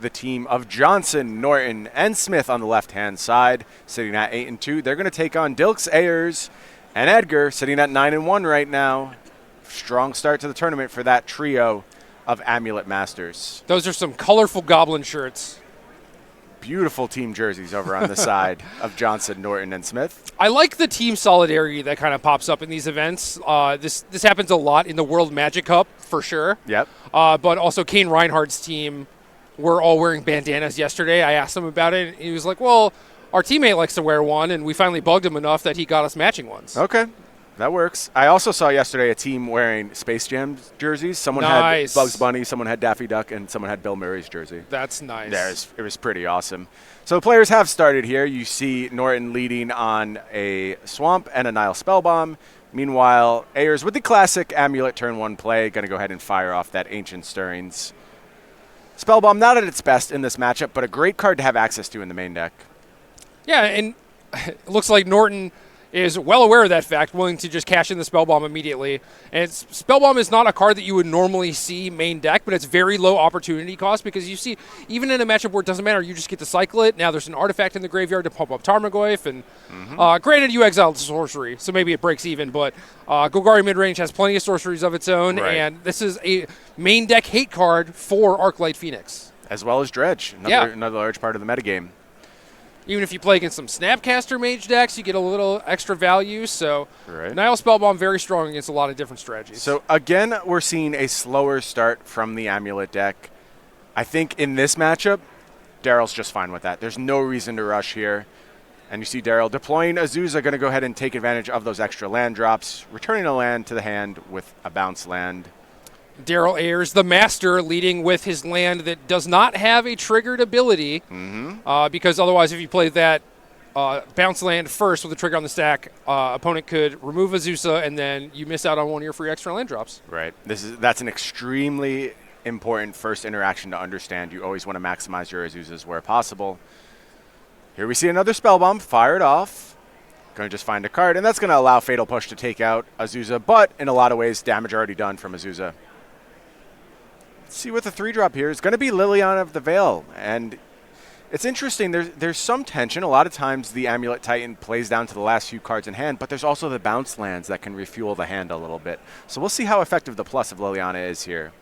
the team of Johnson, Norton, and Smith on the left-hand side, sitting at 8-2. They're going to take on Dilks, Ayers, and Edgar, sitting at 9-1 right now. Strong start to the tournament for that trio of Amulet Masters. Those are some colorful Goblin shirts. Beautiful team jerseys over on the side of Johnson, Norton, and Smith. I like the team solidarity that kind of pops up in these events. This happens a lot in the World Magic Cup, for sure. Yep. But also Kane Reinhardt's team were all wearing bandanas yesterday. I asked him about it, and he was like, well, our teammate likes to wear one, and we finally bugged him enough that he got us matching ones. Okay. That works. I also saw yesterday a team wearing Space Jam jerseys. Someone had Bugs Bunny, someone had Daffy Duck, and someone had Bill Murray's jersey. That's nice. Yeah, it was pretty awesome. So players have started here. You see Norton leading on a Swamp and a Nile Spellbomb. Meanwhile, Ayers with the classic Amulet turn 1 play, going to go ahead and fire off that Ancient Stirrings. Spellbomb not at its best in this matchup, but a great card to have access to in the main deck. Yeah, and it looks like Norton is well aware of that fact, willing to just cash in the Spellbomb immediately. And Spellbomb is not a card that you would normally see main deck, but it's very low opportunity cost because you see, even in a matchup where it doesn't matter, you just get to cycle it. Now there's an artifact in the graveyard to pump up Tarmogoyf, and granted you exiled sorcery, so maybe it breaks even, but Golgari midrange has plenty of sorceries of its own, and this is a main deck hate card for Arclight Phoenix. As well as Dredge, another large part of the metagame. Even if you play against some Snapcaster Mage decks, you get a little extra value. So Nile Spellbomb very strong against a lot of different strategies. So again, we're seeing a slower start from the Amulet deck. I think in this matchup, Daryl's just fine with that. There's no reason to rush here. And you see Daryl deploying Azusa, going to go ahead and take advantage of those extra land drops, returning a land to the hand with a bounce land. Daryl Ayers, the master, leading with his land that does not have a triggered ability, because otherwise if you play that bounce land first with a trigger on the stack, opponent could remove Azusa, and then you miss out on one of your free extra land drops. Right. That's an extremely important first interaction to understand. You always want to maximize your Azusas where possible. Here we see another Spellbomb fired off. Going to just find a card, and that's going to allow Fatal Push to take out Azusa, but in a lot of ways, damage already done from Azusa. Let's see what the 3-drop here is going to be. Liliana of the Veil, and it's interesting. There's some tension. A lot of times the Amulet Titan plays down to the last few cards in hand, but there's also the bounce lands that can refuel the hand a little bit. So we'll see how effective the plus of Liliana is here.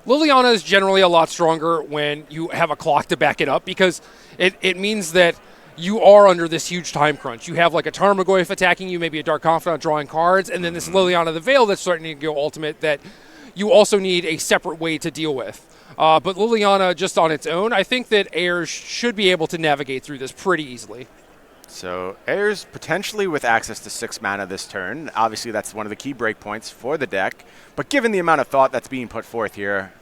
Liliana is generally a lot stronger when you have a clock to back it up, because it means that you are under this huge time crunch. You have like a Tarmogoyf attacking you, maybe a Dark Confidant drawing cards, and then this Liliana of the Veil that's starting to go ultimate that you also need a separate way to deal with. But Liliana just on its own, I think that Ayers should be able to navigate through this pretty easily. So Ayers potentially with access to 6 mana this turn. Obviously that's one of the key breakpoints for the deck. But given the amount of thought that's being put forth here,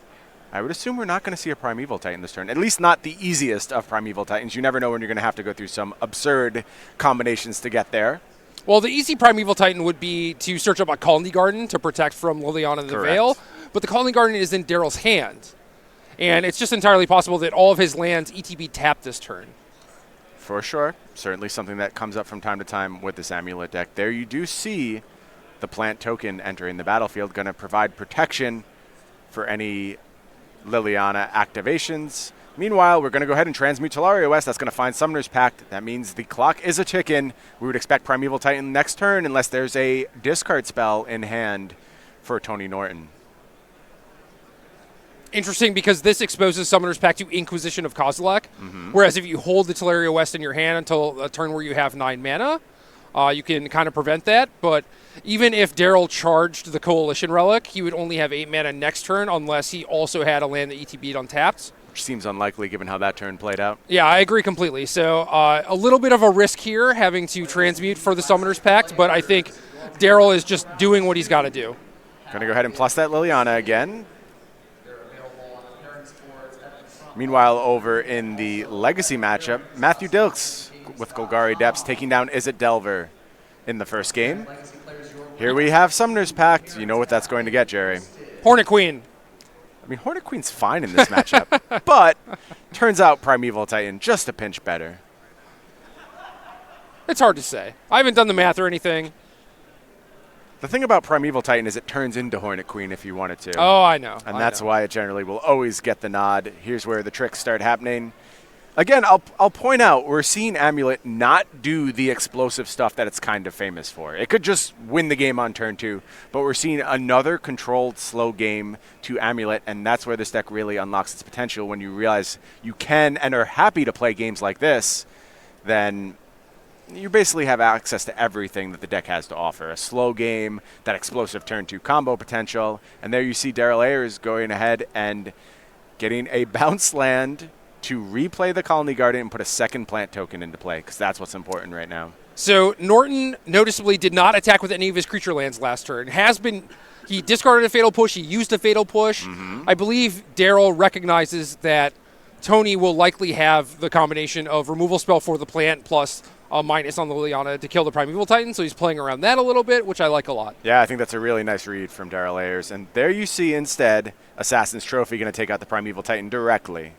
I would assume we're not going to see a Primeval Titan this turn. At least not the easiest of Primeval Titans. You never know when you're going to have to go through some absurd combinations to get there. Well, the easy Primeval Titan would be to search up a Colony Garden to protect from Liliana of the Veil. But the Colony Garden is in Daryl's hand. And it's just entirely possible that all of his lands ETB tap this turn. For sure. Certainly something that comes up from time to time with this Amulet deck. There you do see the plant token entering the battlefield, going to provide protection for any Liliana activations. Meanwhile, we're going to go ahead and transmute Tolaria West. That's going to find Summoner's Pact. That means the clock is a ticking. We would expect Primeval Titan next turn unless there's a discard spell in hand for Tony Norton. Interesting, because this exposes Summoner's Pact to Inquisition of Kozilek, whereas if you hold the Tolaria West in your hand until a turn where you have 9 mana, you can kind of prevent that. But even if Daryl charged the Coalition Relic, he would only have 8 mana next turn unless he also had a land that ETB'd untapped. Which seems unlikely given how that turn played out. Yeah, I agree completely. So a little bit of a risk here having to transmute for the Summoner's Pact, but I think Daryl is just doing what he's got to do. Going to go ahead and plus that Liliana again. Meanwhile, over in the Legacy matchup, Matthew Dilks with Golgari Depths taking down Izzet Delver in the first game. Here we have Summoner's Pact. You know what that's going to get, Jerry. Hornet Queen. I mean, Hornet Queen's fine in this matchup, but turns out Primeval Titan just a pinch better. It's hard to say. I haven't done the math or anything. The thing about Primeval Titan is it turns into Hornet Queen if you want it to. Oh, I know. And that's why it generally will always get the nod. Here's where the tricks start happening. Again, I'll point out, we're seeing Amulet not do the explosive stuff that it's kind of famous for. It could just win the game on turn 2, but we're seeing another controlled, slow game to Amulet, and that's where this deck really unlocks its potential. When you realize you can and are happy to play games like this, then you basically have access to everything that the deck has to offer. A slow game, that explosive turn 2 combo potential, and there you see Daryl Ayers going ahead and getting a bounce land to replay the Colony Garden and put a second plant token into play, because that's what's important right now. So Norton noticeably did not attack with any of his creature lands last turn. He discarded a Fatal Push. He used a Fatal Push. I believe Daryl recognizes that Tony will likely have the combination of removal spell for the plant plus a minus on the Liliana to kill the Primeval Titan, so he's playing around that a little bit, which I like a lot. Yeah, I think that's a really nice read from Daryl Ayers. And there you see instead Assassin's Trophy going to take out the Primeval Titan directly.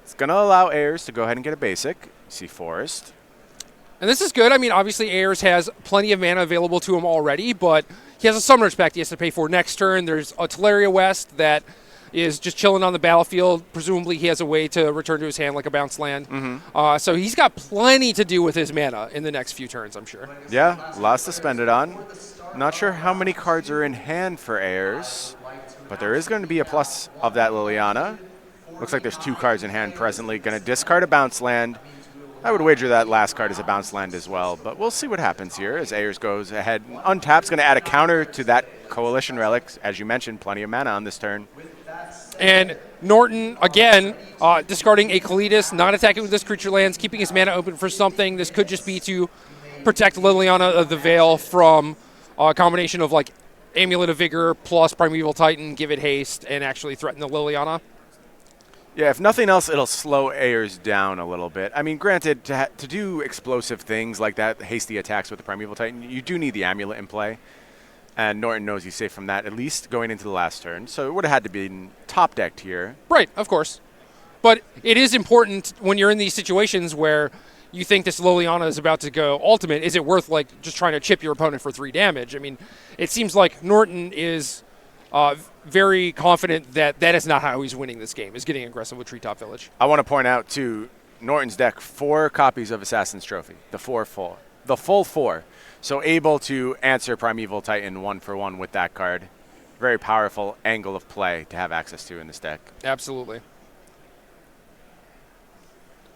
It's going to allow Ayers to go ahead and get a basic. You see Forest. And this is good. I mean, obviously Ayers has plenty of mana available to him already, but he has a Summoner's Pact he has to pay for next turn. There's a Teleria West that is just chilling on the battlefield. Presumably he has a way to return to his hand like a bounce land. So he's got plenty to do with his mana in the next few turns, I'm sure. Yeah, lots to spend it on. Not sure how many cards are in hand for Ayers, but there is going to be a plus of that Liliana. Looks like there's 2 cards in hand presently. Going to discard a bounce land. I would wager that last card is a bounce land as well, but we'll see what happens here as Ayers goes ahead and untaps. Going to add a counter to that Coalition Relic. As you mentioned, plenty of mana on this turn. And Norton, again, discarding a Kalitas, not attacking with his creature lands, keeping his mana open for something. This could just be to protect Liliana of the Veil from a combination of like Amulet of Vigor plus Primeval Titan, give it haste, and actually threaten the Liliana. Yeah, if nothing else, it'll slow Ayers down a little bit. I mean, granted, to do explosive things like that, hasty attacks with the Primeval Titan, you do need the Amulet in play. And Norton knows he's safe from that, at least going into the last turn. So it would have had to be top decked here. Right, of course. But it is important when you're in these situations where you think this Liliana is about to go ultimate, is it worth like just trying to chip your opponent for 3 damage? I mean, it seems like Norton is very confident that that is not how he's winning this game, is getting aggressive with Treetop Village. I want to point out, too, Norton's deck, 4 copies of Assassin's Trophy. The full 4. So able to answer Primeval Titan 1-for-1 with that card. Very powerful angle of play to have access to in this deck. Absolutely.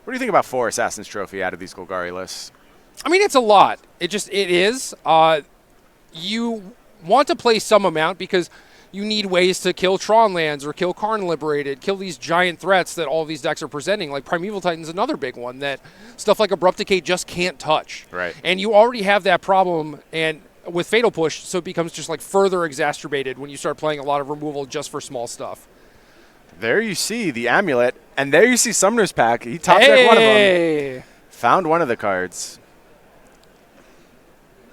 What do you think about 4 Assassin's Trophy out of these Golgari lists? I mean, it's a lot. It is. You want to play some amount because you need ways to kill Tron lands or kill Karn Liberated, kill these giant threats that all of these decks are presenting. Like Primeval Titan's another big one that stuff like Abrupt Decay just can't touch. Right. And you already have that problem and with Fatal Push, so it becomes just like further exacerbated when you start playing a lot of removal just for small stuff. There you see the Amulet, and there you see Summoner's Pact. He top decked one of them. Found one of the cards.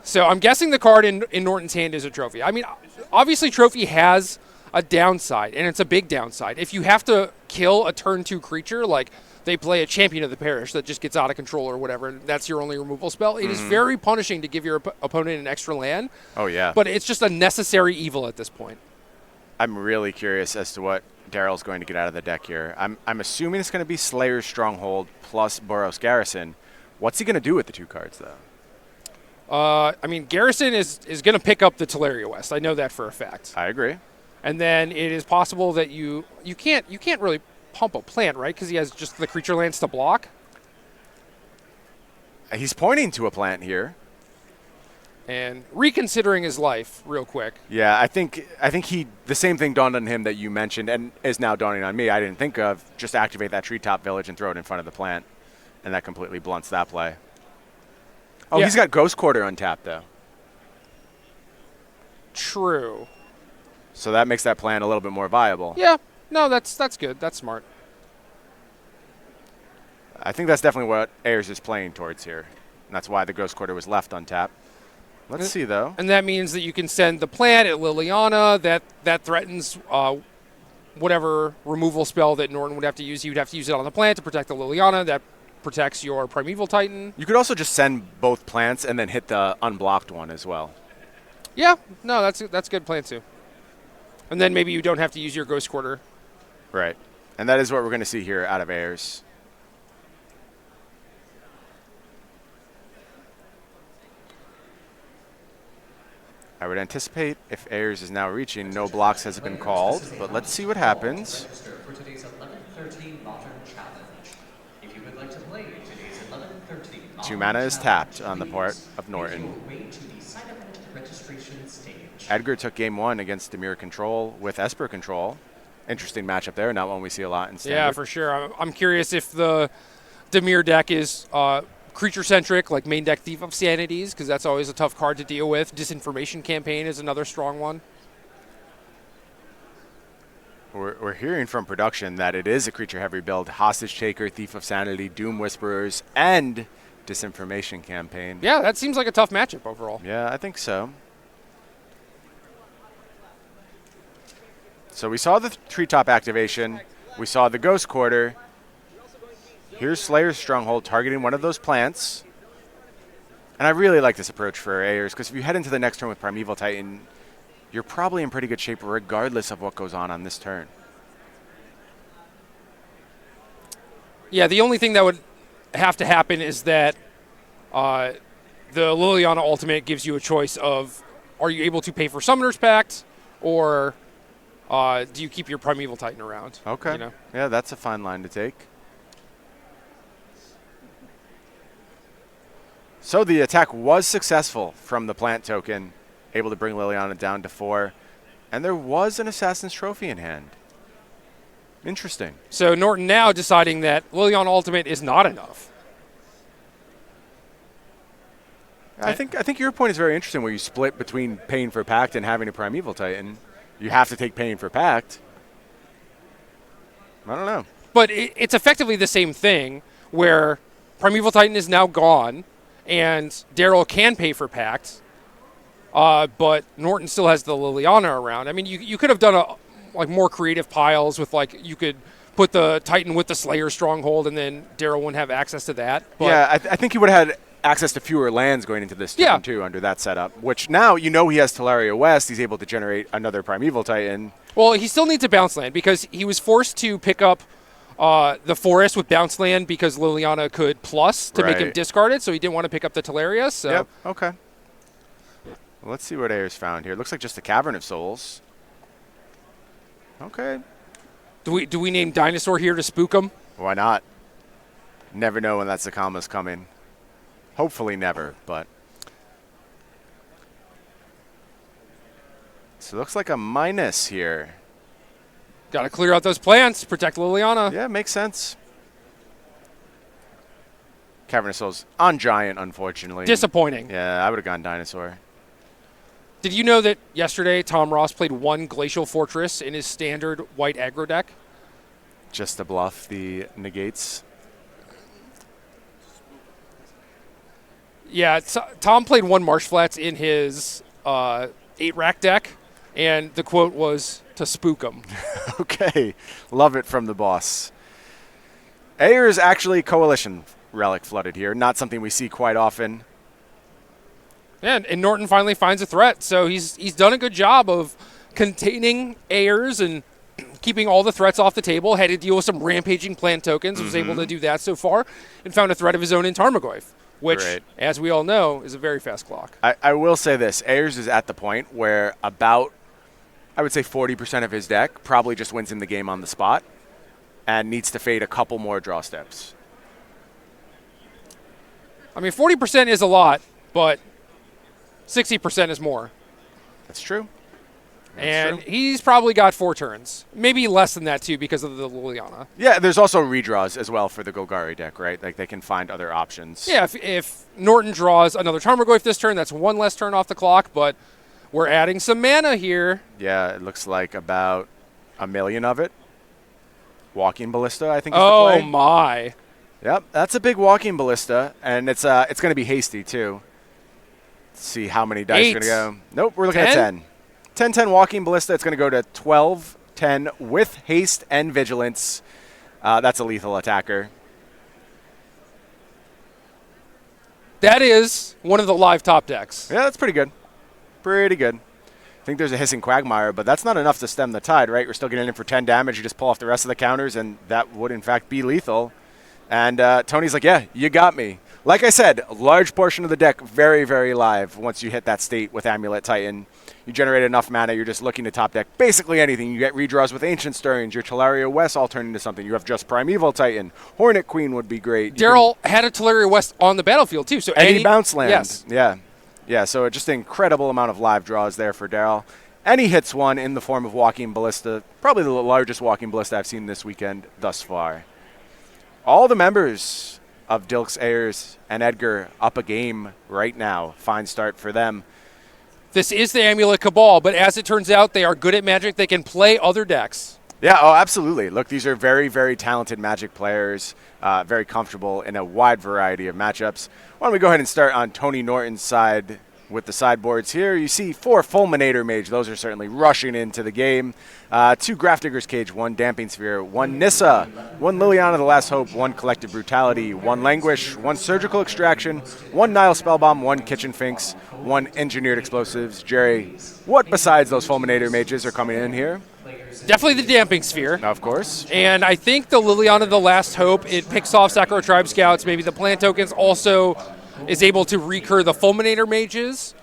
So I'm guessing the card in Norton's hand is a trophy. I mean, obviously trophy has a downside, and it's a big downside. If you have to kill a turn 2 creature, like they play a Champion of the Parish that just gets out of control or whatever, and that's your only removal spell, it is very punishing to give your opponent an extra land. Oh, yeah. But it's just a necessary evil at this point. I'm really curious as to what Daryl's going to get out of the deck here. I'm assuming it's going to be Slayer's Stronghold plus Boros Garrison. What's he going to do with the 2 cards, though? I mean, Garrison is going to pick up the Teleria West. I know that for a fact. I agree. And then it is possible that you can't really pump a plant, right? Because he has just the creature lands to block. He's pointing to a plant here. And reconsidering his life real quick. Yeah, I think the same thing dawned on him that you mentioned and is now dawning on me. I didn't think of. Just activate that Treetop Village and throw it in front of the plant. And that completely blunts that play. Oh, yeah. He's got Ghost Quarter untapped, though. True. So that makes that plan a little bit more viable. Yeah. No, that's good. That's smart. I think that's definitely what Ayers is playing towards here. And that's why the Ghost Quarter was left untapped. Let's see, though. And that means that you can send the plant at Liliana. That threatens whatever removal spell that Norton would have to use. He would have to use it on the plant to protect the Liliana. That protects your Primeval Titan. You could also just send both plants and then hit the unblocked one as well. Yeah, no, that's a good plan too. And then maybe you don't have to use your Ghost Quarter. Right. And that is what we're going to see here out of Ayers. I would anticipate if Ayers is now reaching, no blocks has been called, but let's see what happens. For today's 11:13 Modern Challenge. If you would like to play today's 11:13 2 mana is tapped on the part of Norton. Registration stage. Edgar took game 1 against Dimir Control with Esper Control. Interesting matchup there, not one we see a lot in Standard. Yeah, for sure. I'm curious if the Dimir deck is creature-centric, like main deck Thief of Sanities, because that's always a tough card to deal with. Disinformation Campaign is another strong one. We're hearing from production that it is a creature-heavy build. Hostage Taker, Thief of Sanity, Doom Whisperers, and Disinformation Campaign. Yeah, that seems like a tough matchup overall. Yeah, I think so. So we saw the Treetop activation. We saw the Ghost Quarter. Here's Slayer's Stronghold targeting one of those plants. And I really like this approach for Ayers, because if you head into the next turn with Primeval Titan, you're probably in pretty good shape regardless of what goes on this turn. Yeah, the only thing that would have to happen is that the Liliana Ultimate gives you a choice of, are you able to pay for Summoner's Pact, or do you keep your Primeval Titan around? Okay. You know? Yeah, that's a fine line to take. So the attack was successful from the plant token, able to bring Liliana down to 4. And there was an Assassin's Trophy in hand. Interesting. So Norton now deciding that Liliana Ultimate is not enough. I think your point is very interesting, where you split between paying for Pact and having a Primeval Titan. You have to take paying for Pact. I don't know. But it's effectively the same thing, where Primeval Titan is now gone, and Daryl can pay for Pact, but Norton still has the Liliana around. I mean, you could have done more creative piles with, like, you could put the Titan with the Slayer Stronghold, and then Daryl wouldn't have access to that. But yeah, I think he would have had access to fewer lands going into this turn, too, under that setup, which now he has Teleria West. He's able to generate another Primeval Titan. Well, he still needs a bounce land, because he was forced to pick up the Forest with bounce land because Liliana could plus to make him discard it, so he didn't want to pick up the Teleria. So. Yep, okay. Well, let's see what Ayers found here. Looks like just a Cavern of Souls. Okay. Do we name Dinosaur here to spook him? Why not? Never know when that Sakama's coming. Hopefully never, but. So it looks like a minus here. Got to clear out those plants, protect Liliana. Yeah, makes sense. Cavern of Souls on Giant, unfortunately. Disappointing. Yeah, I would have gone Dinosaur. Did you know that yesterday Tom Ross played 1 Glacial Fortress in his standard white aggro deck? Just to bluff the negates. Yeah, Tom played 1 Marsh Flats in his 8-rack deck, and the quote was, to spook him. Okay, love it from the boss. Ayers actually Coalition Relic flooded here, not something we see quite often. And Norton finally finds a threat, so he's done a good job of containing Ayers and keeping all the threats off the table. Had to deal with some rampaging plant tokens, was able to do that so far, and found a threat of his own in Tarmogoyf, which, as we all know, is a very fast clock. I will say this, Ayers is at the point where about, I would say 40% of his deck probably just wins in the game on the spot and needs to fade a couple more draw steps. I mean, 40% is a lot, but 60% is more. That's true. And he's probably got 4 turns. Maybe less than that, too, because of the Liliana. Yeah, there's also redraws as well for the Golgari deck, right? Like, they can find other options. Yeah, if Norton draws another Tarmogoyf this turn, that's 1 less turn off the clock, but we're adding some mana here. Yeah, it looks like about 1 million of it. Walking Ballista, I think, is the play. Oh, my. Yep, that's a big Walking Ballista, and it's going to be hasty, too. Let's see how many dice are going to go. Nope, we're looking at 10. 10-10 Walking Ballista. It's going to go to 12-10 with haste and vigilance. That's a lethal attacker. That is one of the live top decks. Yeah, that's pretty good. Pretty good. I think there's a Hissing Quagmire, but that's not enough to stem the tide, right? We're still getting in for 10 damage. You just pull off the rest of the counters, and that would, in fact, be lethal. And Tony's like, yeah, you got me. Like I said, a large portion of the deck very, very live once you hit that state with Amulet Titan. You generate enough mana, you're just looking to top deck basically anything. You get redraws with Ancient Stirrings, your Teleria West all turn into something. You have just Primeval Titan. Hornet Queen would be great. Daryl had a Teleria West on the battlefield, too. So any bounce land. Yes. Yeah, so just an incredible amount of live draws there for Daryl. And he hits one in the form of Walking Ballista, probably the largest Walking Ballista I've seen this weekend thus far. All the members of Dilks, Ayers, and Edgar up a game right now. Fine start for them. This is the Amulet Cabal, but as it turns out, they are good at Magic. They can play other decks. Yeah, oh, absolutely. Look, these are very, very talented Magic players, very comfortable in a wide variety of matchups. Why don't we go ahead and start on Tony Norton's side with the sideboards here. You see 4 Fulminator Mage. Those are certainly rushing into the game. 2 Grafdigger's Cage, 1 Damping Sphere, 1 Nissa, 1 Liliana the Last Hope, 1 Collective Brutality, 1 Languish, 1 Surgical Extraction, 1 Nile Spellbomb, 1 Kitchen Finks, 1 Engineered Explosives. Jerry, what besides those Fulminator Mages are coming in here? Definitely the Damping Sphere. Of course. And I think the Liliana the Last Hope, it picks off Sakura Tribe Scouts. Maybe the plant tokens also is able to recur the Fulminator Mages.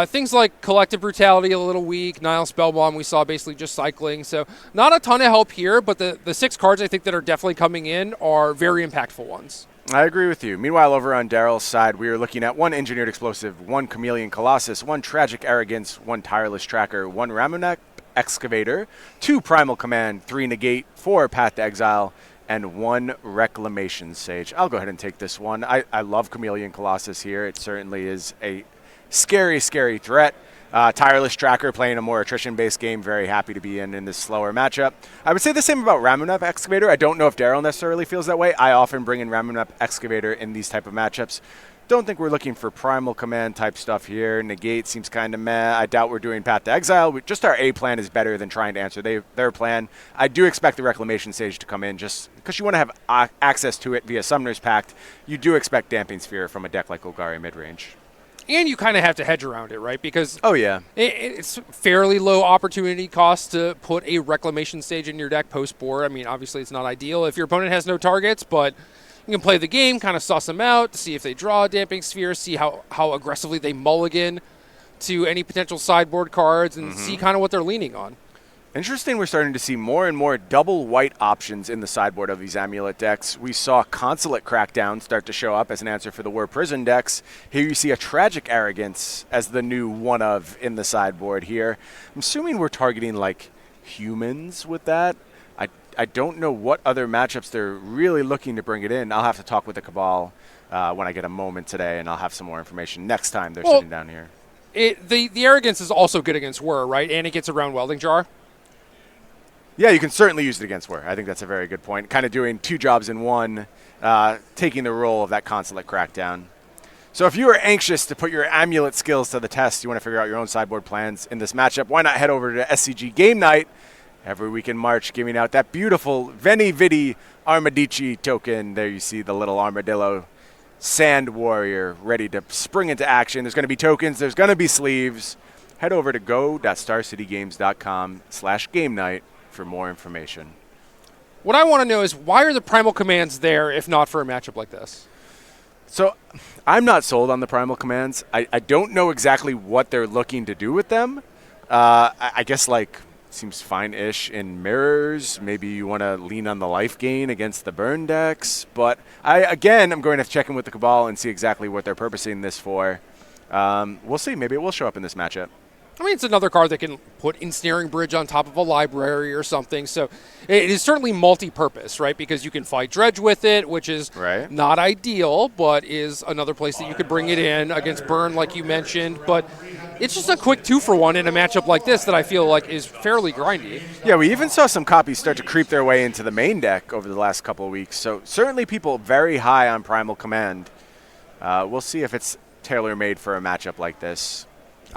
Things like Collective Brutality a little weak. Nile Spellbomb we saw basically just cycling. So not a ton of help here, but the 6 cards I think that are definitely coming in are very impactful ones. I agree with you. Meanwhile, over on Daryl's side, we are looking at 1 Engineered Explosive, 1 Chameleon Colossus, 1 Tragic Arrogance, 1 Tireless Tracker, 1 Ramunap Excavator, 2 Primal Command, 3 Negate, 4 Path to Exile, and 1 Reclamation Sage. I'll go ahead and take this one. I love Chameleon Colossus here. It certainly is a scary, scary threat. Tireless Tracker playing a more attrition-based game. Very happy to be in this slower matchup. I would say the same about Ramunap Excavator. I don't know if Daryl necessarily feels that way. I often bring in Ramunap Excavator in these type of matchups. Don't think we're looking for Primal Command type stuff here. Negate seems kind of meh. I doubt we're doing Path to Exile. Just our A plan is better than trying to answer their plan. I do expect the Reclamation Sage to come in just because you want to have access to it via Summoner's Pact. You do expect Damping Sphere from a deck like Golgari midrange. And you kind of have to hedge around it, right? Because oh yeah, it's fairly low opportunity cost to put a Reclamation Stage in your deck post-board. I mean, obviously it's not ideal if your opponent has no targets, but you can play the game, kind of suss them out, see if they draw a Damping Sphere, see how aggressively they mulligan to any potential sideboard cards, and see kind of what they're leaning on. Interesting, we're starting to see more and more double white options in the sideboard of these Amulet decks. We saw Consulate Crackdown start to show up as an answer for the War Prison decks. Here you see a Tragic Arrogance as the new one of in the sideboard here. I'm assuming we're targeting like humans with that. I don't know what other matchups they're really looking to bring it in. I'll have to talk with the Cabal when I get a moment today, and I'll have some more information next time they're sitting down here. The Arrogance is also good against Whir, right? And it gets around Welding Jar. Yeah, you can certainly use it against Whir. I think that's a very good point. Kind of doing 2 jobs in one, taking the role of that Consulate Crackdown. So if you are anxious to put your Amulet skills to the test, you want to figure out your own sideboard plans in this matchup, why not head over to SCG Game Night every week in March, giving out that beautiful Veni Vidi Armadici token. There you see the little armadillo Sand Warrior ready to spring into action. There's going to be tokens. There's going to be sleeves. Head over to go.starcitygames.com/game night for more information. What I want to know is why are the Primal Commands there if not for a matchup like this? So I'm not sold on the Primal Commands. I don't know exactly what they're looking to do with them. I guess like seems fine-ish in mirrors. Maybe you want to lean on the life gain against the burn decks. But I'm going to check in with the Cabal and see exactly what they're purposing this for. We'll see. Maybe it will show up in this matchup. I mean, it's another card that can put Ensnaring Bridge on top of a library or something. So it is certainly multi-purpose, right? Because you can fight Dredge with it, which is not ideal, but is another place that you could bring it in against Burn, like you mentioned. But it's just a quick 2-for-1 in a matchup like this that I feel like is fairly grindy. Yeah, we even saw some copies start to creep their way into the main deck over the last couple of weeks. So certainly people very high on Primal Command. We'll see if it's tailor-made for a matchup like this.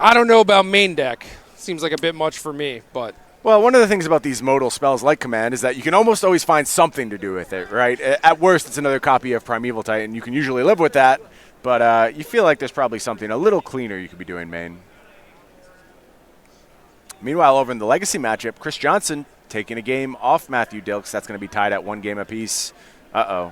I don't know about main deck. Seems like a bit much for me, but... Well, one of the things about these modal spells like Command is that you can almost always find something to do with it, right? At worst, it's another copy of Primeval Titan. You can usually live with that, but you feel like there's probably something a little cleaner you could be doing main. Meanwhile, over in the Legacy matchup, Chris Johnson taking a game off Matthew Dilks. That's going to be tied at 1 game apiece. Uh-oh.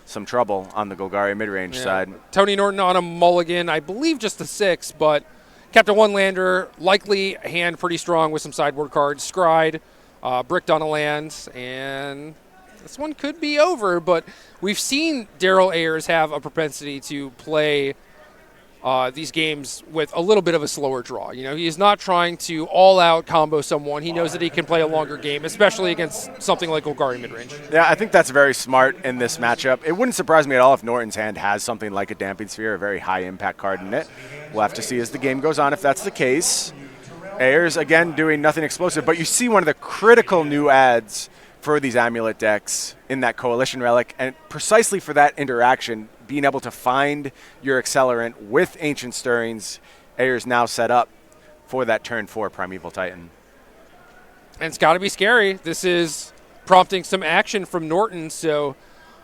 Some trouble on the Golgari mid-range side. Tony Norton on a mulligan, I believe just a 6, but kept a 1-lander, likely hand pretty strong with some sideboard cards. Scryed, bricked on a land, and this one could be over, but we've seen Daryl Ayers have a propensity to play these games with a little bit of a slower draw. You know, he's not trying to all-out combo someone. He knows that he can play a longer game, especially against something like Golgari midrange. Yeah, I think that's very smart in this matchup. It wouldn't surprise me at all if Norton's hand has something like a Damping Sphere, a very high-impact card in it. We'll have to see as the game goes on if that's the case. Ayers, again, doing nothing explosive, but you see one of the critical new adds for these Amulet decks in that Coalition Relic, and precisely for that interaction, being able to find your accelerant with Ancient Stirrings, Ayers now set up for that turn 4 Primeval Titan. And it's got to be scary. This is prompting some action from Norton, so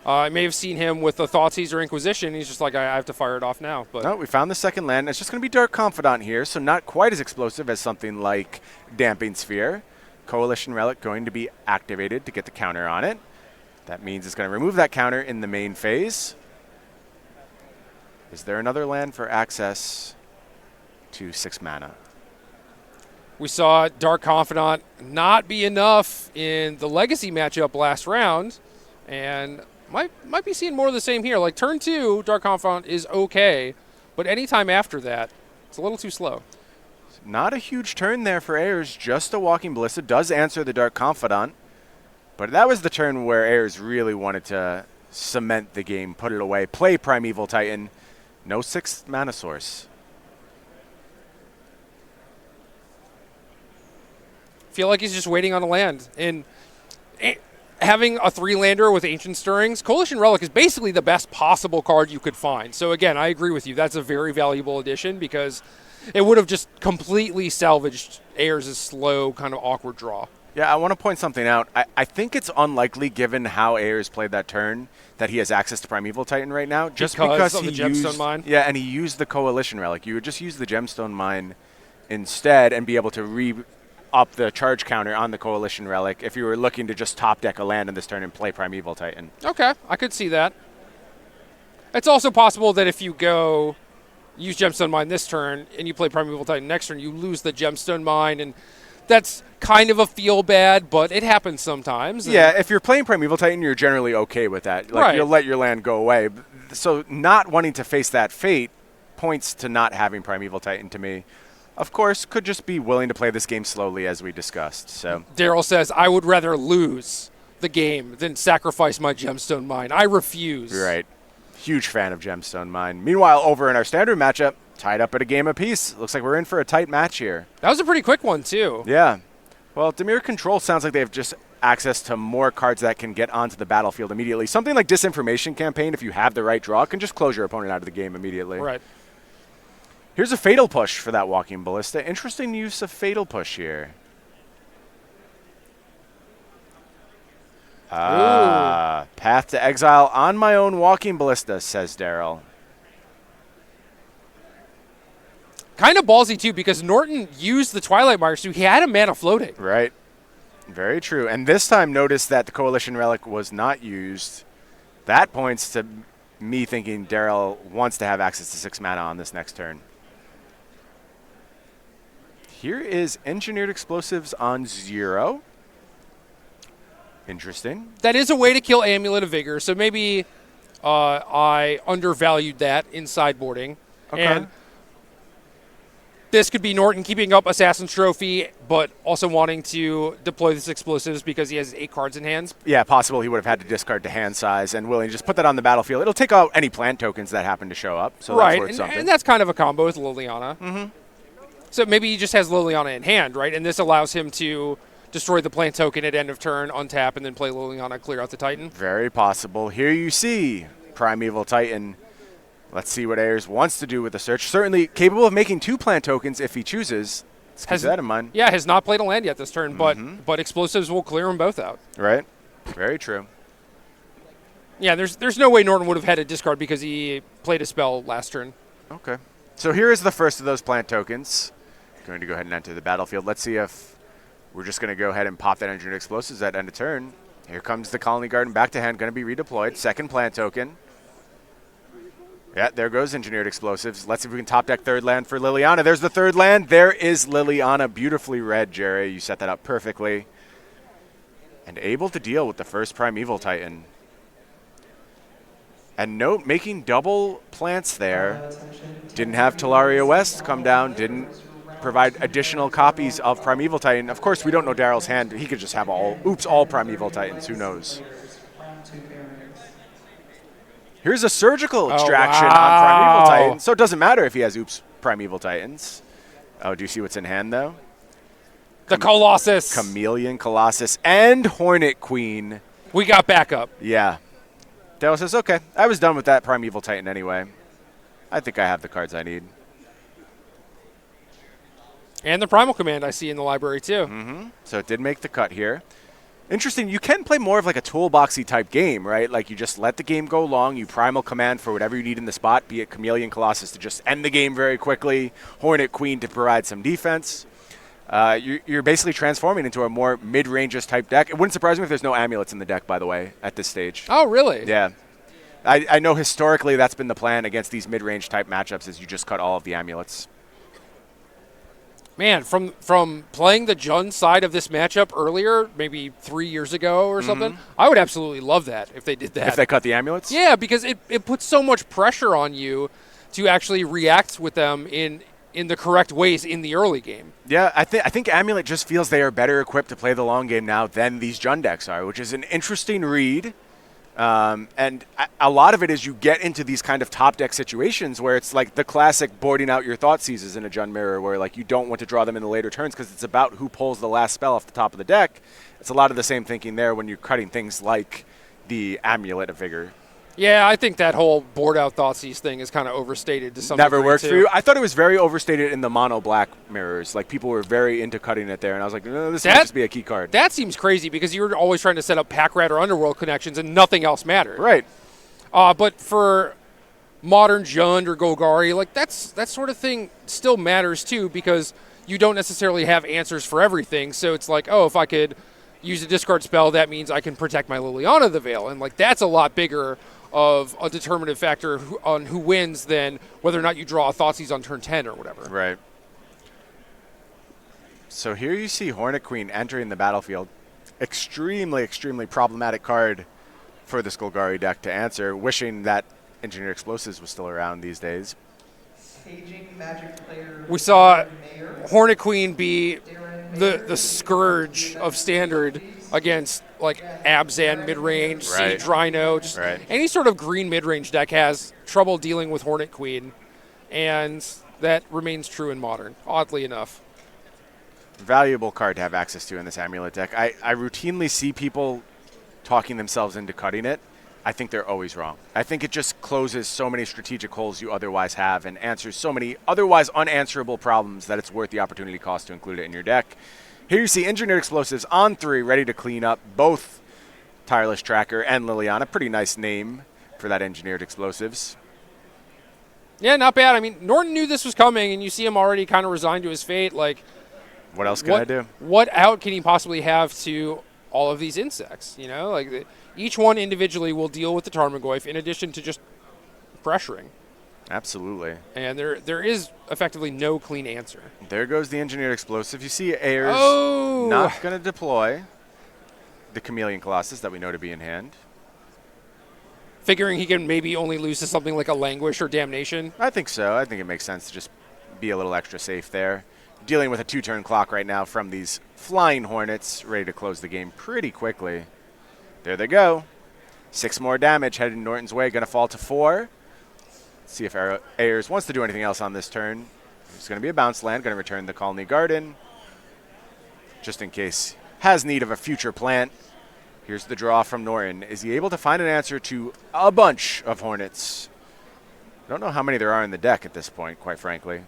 I may have seen him with the Thoughtseize or Inquisition. He's just like, I have to fire it off now. But no, we found the second land. It's just going to be Dark Confidant here, so not quite as explosive as something like Damping Sphere. Coalition Relic going to be activated to get the counter on it. That means it's going to remove that counter in the main phase. Is there another land for access to 6 mana? We saw Dark Confidant not be enough in the Legacy matchup last round, and might be seeing more of the same here. Like turn 2, Dark Confidant is okay, but anytime after that, it's a little too slow. Not a huge turn there for Ayers, just a Walking Ballista. Does answer the Dark Confidant, but that was the turn where Ayers really wanted to cement the game, put it away, play Primeval Titan. No 6th mana source. Feel like he's just waiting on a land. And having a 3-lander with Ancient Stirrings, Coalition Relic is basically the best possible card you could find. So again, I agree with you. That's a very valuable addition because it would have just completely salvaged Ayers' slow, kind of awkward draw. Yeah, I want to point something out. I think it's unlikely, given how Ayers played that turn, that he has access to Primeval Titan right now. Just because of he the Gemstone used, Mine? Yeah, and he used the Coalition Relic. You would just use the Gemstone Mine instead and be able to re-up the charge counter on the Coalition Relic if you were looking to just top deck a land in this turn and play Primeval Titan. Okay, I could see that. It's also possible that if you go use Gemstone Mine this turn and you play Primeval Titan next turn, you lose the Gemstone Mine, and that's kind of a feel bad, but it happens sometimes. Yeah, if you're playing Primeval Titan, you're generally okay with that. Like, right. You'll let your land go away. So not wanting to face that fate points to not having Primeval Titan to me. Of course, could just be willing to play this game slowly, as we discussed. So Daryl says, I would rather lose the game than sacrifice my Gemstone Mine. I refuse. Right. Huge fan of Gemstone Mine. Meanwhile, over in our standard matchup, tied up at a game apiece. Looks like we're in for a tight match here. That was a pretty quick one, too. Yeah. Well, Dimir Control sounds like they have just access to more cards that can get onto the battlefield immediately. Something like Disinformation Campaign, if you have the right draw, can just close your opponent out of the game immediately. Right. Here's a Fatal Push for that Walking Ballista. Interesting use of Fatal Push here. Path to Exile on my own Walking Ballista, says Daryl. Kind of ballsy, too, because Norton used the Twilight Mire, so he had a mana floating. Right. Very true. And this time, notice that the Coalition Relic was not used. That points to me thinking Daryl wants to have access to 6 mana on this next turn. Here is Engineered Explosives on 0. Interesting. That is a way to kill Amulet of Vigor, so maybe I undervalued that in sideboarding. Okay. And this could be Norton keeping up Assassin's Trophy, but also wanting to deploy this explosives because he has 8 cards in hand. Yeah, possible he would have had to discard to hand size and willing to just put that on the battlefield. It'll take out any plant tokens that happen to show up, so right, that's worth something. And that's kind of a combo with Liliana. Mm-hmm. So maybe he just has Liliana in hand, right? And this allows him to destroy the plant token at end of turn, untap, and then play Liliana, clear out the Titan. Very possible. Here you see Primeval Titan. Let's see what Ayers wants to do with the search. Certainly capable of making 2 plant tokens if he chooses. Let's keep that in mind. Yeah, has not played a land yet this turn, but explosives will clear them both out. Right. Very true. Yeah, there's no way Norton would have had a discard because he played a spell last turn. Okay. So here is the first of those plant tokens. Going to go ahead and enter the battlefield. Let's see if we're just going to go ahead and pop that engineered explosives at end of turn. Here comes the Colony Garden back to hand, going to be redeployed. Second plant token. Yeah, there goes engineered explosives. Let's see if we can top deck third land for Liliana. There's the third land. There is Liliana, beautifully read, Jerry. You set that up perfectly. And able to deal with the first Primeval Titan. And note, making double plants there. Didn't have Talaria West come down, didn't provide additional copies of Primeval Titan. Of course, we don't know Daryl's hand. He could just have all Primeval Titans. Who knows? Here's a surgical extraction on Primeval Titan. So it doesn't matter if he has Primeval Titans. Oh, do you see what's in hand, though? The Colossus. Chameleon, Colossus, and Hornet Queen. We got backup. Yeah. Daryl says, okay, I was done with that Primeval Titan anyway. I think I have the cards I need. And the Primal Command I see in the library, too. Mm-hmm. So it did make the cut here. Interesting, you can play more of like a toolboxy type game, right? Like you just let the game go long, you Primal Command for whatever you need in the spot, be it Chameleon Colossus to just end the game very quickly, Hornet Queen to provide some defense. You're basically transforming into a more mid-ranges type deck. It wouldn't surprise me if there's no amulets in the deck, by the way, at this stage. Oh, really? Yeah. I know historically that's been the plan against these mid-range type matchups is you just cut all of the amulets. Man, from playing the Jund side of this matchup earlier, maybe 3 years ago or something, I would absolutely love that if they did that. If they cut the amulets? Yeah, because it puts so much pressure on you to actually react with them in the correct ways in the early game. Yeah, I think Amulet just feels they are better equipped to play the long game now than these Jund decks are, which is an interesting read. And a lot of it is you get into these kind of top deck situations where it's like the classic boarding out your thought seizes in a Jund mirror where like you don't want to draw them in the later turns because it's about who pulls the last spell off the top of the deck. It's a lot of the same thinking there when you're cutting things like the Amulet of Vigor. Yeah, I think that whole board out Thoughtseize thing is kind of overstated to some Never degree, worked too. for you? I thought it was very overstated in the mono black mirrors. Like people were very into cutting it there, and I was like, no, this might just be a key card. That seems crazy because you were always trying to set up Pack Rat or Underworld connections and nothing else mattered. Right. But for modern Jund or Golgari, like that sort of thing still matters too because you don't necessarily have answers for everything. So it's like, oh, if I could use a discard spell, that means I can protect my Liliana the Veil, and like that's a lot bigger of a determinative factor on who wins than whether or not you draw a Thoughtseize on turn 10 or whatever. Right. So here you see Hornet Queen entering the battlefield. Extremely, extremely problematic card for the Golgari deck to answer, wishing that Engineered Explosives was still around these days. We saw Hornet Queen be the scourge of Standard against like Abzan mid-range, Right. Siege Rhino, just any sort of green mid-range deck has trouble dealing with Hornet Queen, and that remains true in Modern, oddly enough. Valuable card to have access to in this Amulet deck. I routinely see people talking themselves into cutting it. I think they're always wrong. I think it just closes so many strategic holes you otherwise have and answers so many otherwise unanswerable problems that it's worth the opportunity cost to include it in your deck. Here you see Engineered Explosives on 3, ready to clean up both Tireless Tracker and Liliana. Pretty nice name for that Engineered Explosives. Yeah, not bad. I mean, Norton knew this was coming, and you see him already kind of resigned to his fate. Like, what else can I do? What out can he possibly have to all of these insects? You know, like each one individually will deal with the Tarmogoyf in addition to just pressuring. Absolutely. And there is effectively no clean answer. There goes the Engineered Explosive. You see Ayers not going to deploy the Chameleon Colossus that we know to be in hand. Figuring he can maybe only lose to something like a Languish or Damnation. I think so. I think it makes sense to just be a little extra safe there. Dealing with a 2-turn clock right now from these Flying Hornets, ready to close the game pretty quickly. There they go. 6 more damage headed Norton's way. Going to fall to 4. See if Ayers wants to do anything else on this turn. It's going to be a bounce land. Going to return the Colony Garden. Just in case. Has need of a future plant. Here's the draw from Norton. Is he able to find an answer to a bunch of Hornets? I don't know how many there are in the deck at this point, quite frankly.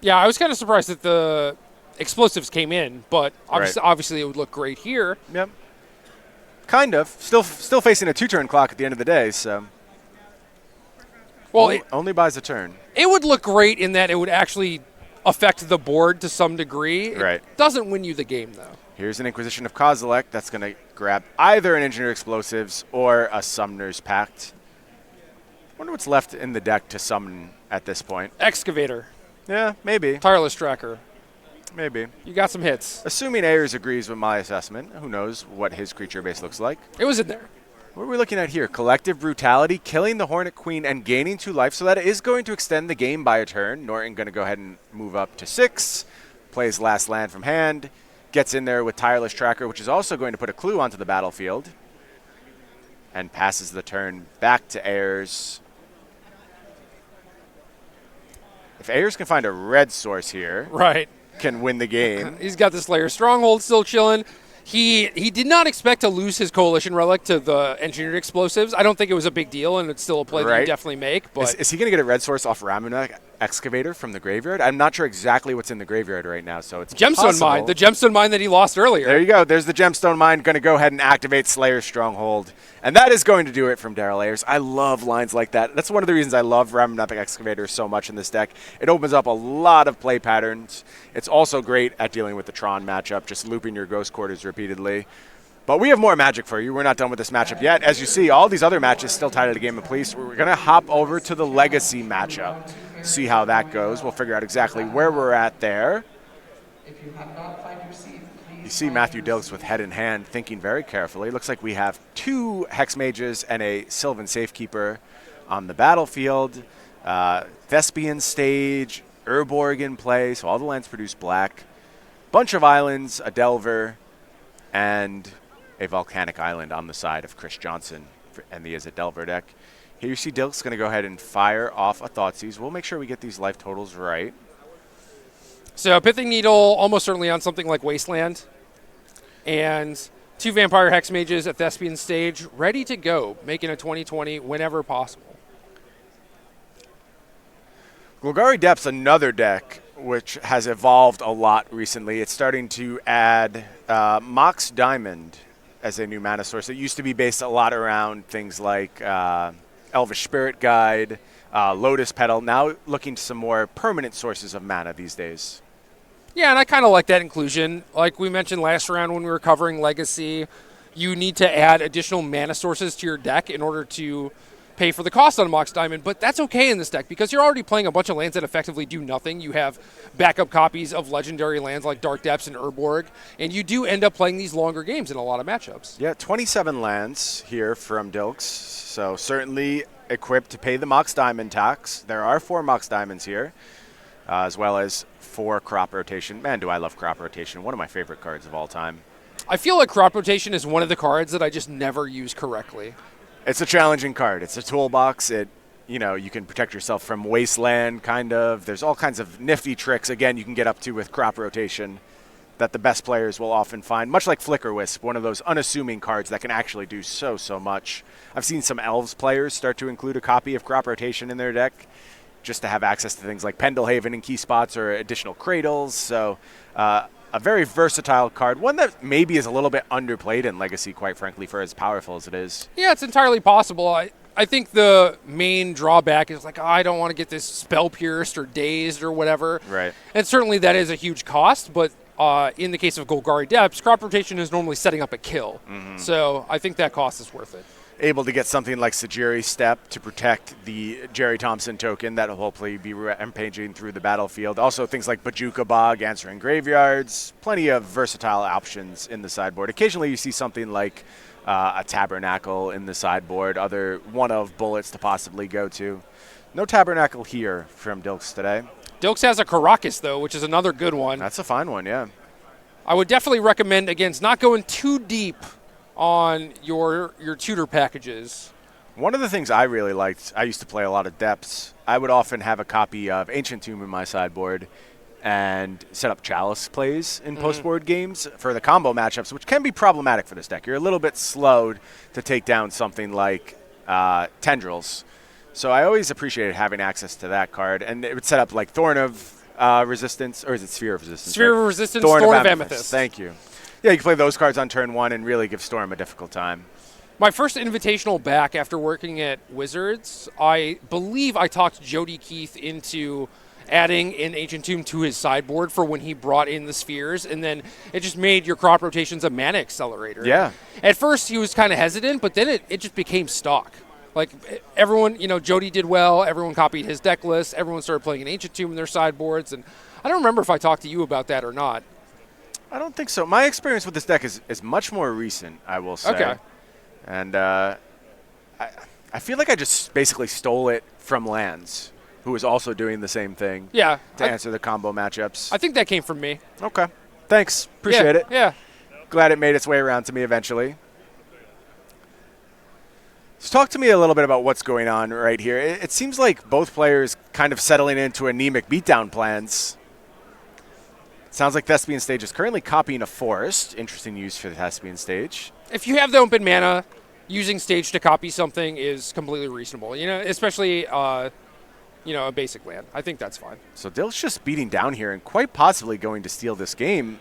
Yeah, I was kind of surprised that the explosives came in, but obviously it would look great here. Yep. Kind of. Still facing a 2-turn clock at the end of the day, so. Well, only buys a turn. it would look great in that it would actually affect the board to some degree. Right. It doesn't win you the game, though. Here's an Inquisition of Kozilek that's going to grab either an Engineered Explosives or a Summoner's Pact. Wonder what's left in the deck to summon at this point. Excavator. Yeah, maybe. Tireless Tracker. Maybe. You got some hits. Assuming Ayers agrees with my assessment, who knows what his creature base looks like. It was in there. What are we looking at here? Collective Brutality, killing the Hornet Queen and gaining 2 life, so that is going to extend the game by a turn. Norton going to go ahead and move up to 6, plays last land from hand, gets in there with Tireless Tracker, which is also going to put a clue onto the battlefield, and passes the turn back to Ayers. If Ayers can find a red source here, Right. can win the game. He's got the Slayer Stronghold still chilling. He did not expect to lose his Coalition Relic to the Engineered Explosives. I don't think it was a big deal, and it's still a play that you Right. definitely make. But Is he going to get a red source off Ramunap Excavator from the graveyard? I'm not sure exactly what's in the graveyard right now, so it's Gemstone possible. Mine, the Gemstone Mine that he lost earlier. There you go. There's the Gemstone Mine. Going to go ahead and activate Slayer's Stronghold. And that is going to do it from Daryl Ayers. I love lines like that. That's one of the reasons I love Ramunap Excavator so much in this deck. It opens up a lot of play patterns. It's also great at dealing with the Tron matchup, just looping your Ghost Quarters repeatedly. But we have more Magic for you. We're not done with this matchup yet. As you see, all these other matches still tied at a game apiece. We're going to hop over to the Legacy matchup, see how that goes. We'll figure out exactly where we're at there. If you have not found your seat, please. You see Matthew Dilks with head in hand, thinking very carefully. Looks like we have 2 Hex Mages and a Sylvan Safekeeper on the battlefield. Thespian Stage, Urborg in play, so all the lands produce black. Bunch of islands, a Delver, and a Volcanic Island on the side of Chris Johnson and the Is It Delver deck. Here you see Dilks going to go ahead and fire off a Thoughtseize. We'll make sure we get these life totals right. So Pithing Needle almost certainly on something like Wasteland. And 2 Vampire Hex Mages at Thespian Stage ready to go, making a 2020 whenever possible. Golgari Depth's another deck which has evolved a lot recently. It's starting to add Mox Diamond as a new mana source. It used to be based a lot around things like Elvish Spirit Guide, Lotus Petal. Now looking to some more permanent sources of mana these days. Yeah, and I kind of like that inclusion. Like we mentioned last round when we were covering Legacy, you need to add additional mana sources to your deck in order to pay for the cost on Mox Diamond, but that's okay in this deck because you're already playing a bunch of lands that effectively do nothing. You have backup copies of legendary lands like Dark Depths and Urborg, and you do end up playing these longer games in a lot of matchups. Yeah, 27 lands here from Dilks, so certainly equipped to pay the Mox Diamond tax. There are 4 Mox Diamonds here, as well as 4 Crop Rotation. Man, do I love Crop Rotation. One of my favorite cards of all time. I feel like Crop Rotation is one of the cards that I just never use correctly. It's a challenging card. It's a toolbox. You can protect yourself from Wasteland, kind of. There's all kinds of nifty tricks, again, you can get up to with Crop Rotation that the best players will often find, much like Flicker Wisp, one of those unassuming cards that can actually do so much. I've seen some Elves players start to include a copy of Crop Rotation in their deck just to have access to things like Pendelhaven in key spots or additional Cradles. So a very versatile card, one that maybe is a little bit underplayed in Legacy, quite frankly, for as powerful as it is. Yeah, it's entirely possible. I think the main drawback is like, I don't want to get this Spell Pierced or Dazed or whatever. Right. And certainly that is a huge cost, but in the case of Golgari Depths, Crop Rotation is normally setting up a kill. Mm-hmm. So I think that cost is worth it. Able to get something like Sagiri Step to protect the Jerry Thompson token that will hopefully be rampaging through the battlefield. Also things like Bajuka Bog, answering graveyards. Plenty of versatile options in the sideboard. Occasionally you see something like a Tabernacle in the sideboard, other one-of bullets to possibly go to. No Tabernacle here from Dilks today. Dilks has a Caracas, though, which is another good one. That's a fine one, yeah. I would definitely recommend, against not going too deep on your tutor packages. One of the things I really liked, I used to play a lot of Depths. I would often have a copy of Ancient Tomb in my sideboard and set up Chalice plays in post-board games for the combo matchups, which can be problematic for this deck. You're a little bit slowed to take down something like Tendrils. So I always appreciated having access to that card. And it would set up like Thorn of Resistance, or is it Sphere of Resistance? Sphere right? of Resistance, Thorn of Amethyst. Thank you. Yeah, you can play those cards on turn 1 and really give Storm a difficult time. My first invitational back after working at Wizards, I believe I talked Jody Keith into adding an Ancient Tomb to his sideboard for when he brought in the spheres, and then it just made your crop rotations a mana accelerator. Yeah. At first, he was kind of hesitant, but then it just became stock. Like, everyone, Jody did well, everyone copied his deck list, everyone started playing an Ancient Tomb in their sideboards, and I don't remember if I talked to you about that or not. I don't think so. My experience with this deck is much more recent, I will say. Okay. And I feel like I just basically stole it from Lands, who was also doing the same thing. Yeah. To answer the combo matchups. I think that came from me. Okay. Thanks. Appreciate it. Yeah. Glad it made its way around to me eventually. So talk to me a little bit about what's going on right here. It seems like both players kind of settling into anemic beatdown plans. Sounds like Thespian Stage is currently copying a Forest. Interesting use for the Thespian Stage. If you have the open mana, using Stage to copy something is completely reasonable. Especially a basic land. I think that's fine. So Dilks just beating down here and quite possibly going to steal this game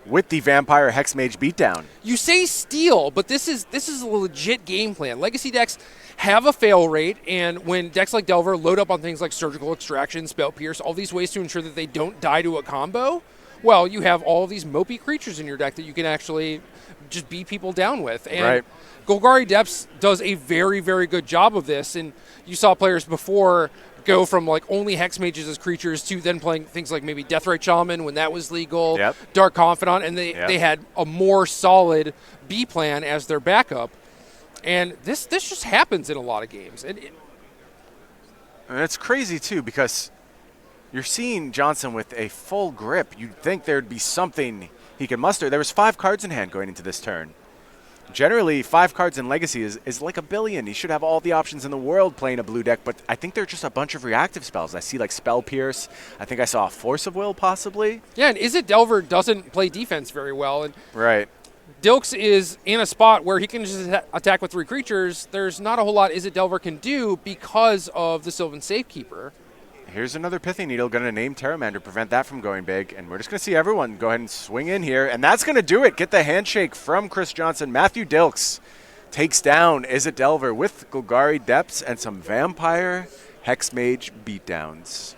with the Vampire Hexmage beatdown. You say steal, but this is a legit game plan. Legacy decks have a fail rate, and when decks like Delver load up on things like Surgical Extraction, Spell Pierce, all these ways to ensure that they don't die to a combo, well, you have all of these mopey creatures in your deck that you can actually just beat people down with. And right. Golgari Depths does a very, very good job of this, and you saw players before go from like only Hex Mages as creatures to then playing things like maybe Deathrite Shaman when that was legal, Yep. Dark Confidant, and they had a more solid B plan as their backup. And this just happens in a lot of games. And it's crazy too because you're seeing Johnson with a full grip. You'd think there'd be something he could muster. There was 5 cards in hand going into this turn. Generally, 5 cards in Legacy is like a billion. He should have all the options in the world playing a blue deck, but I think they're just a bunch of reactive spells. I see like Spell Pierce. I think I saw Force of Will possibly. Yeah, and Izzet Delver doesn't play defense very well. And right. Dilks is in a spot where he can just attack with 3 creatures. There's not a whole lot Izzet Delver can do because of the Sylvan Safekeeper. Here's another Pithing Needle, going to name Terramander, prevent that from going big. And we're just going to see everyone go ahead and swing in here. And that's going to do it. Get the handshake from Chris Johnson. Matthew Dilks takes down Izzet Delver with Golgari Depths and some Vampire Hexmage beatdowns.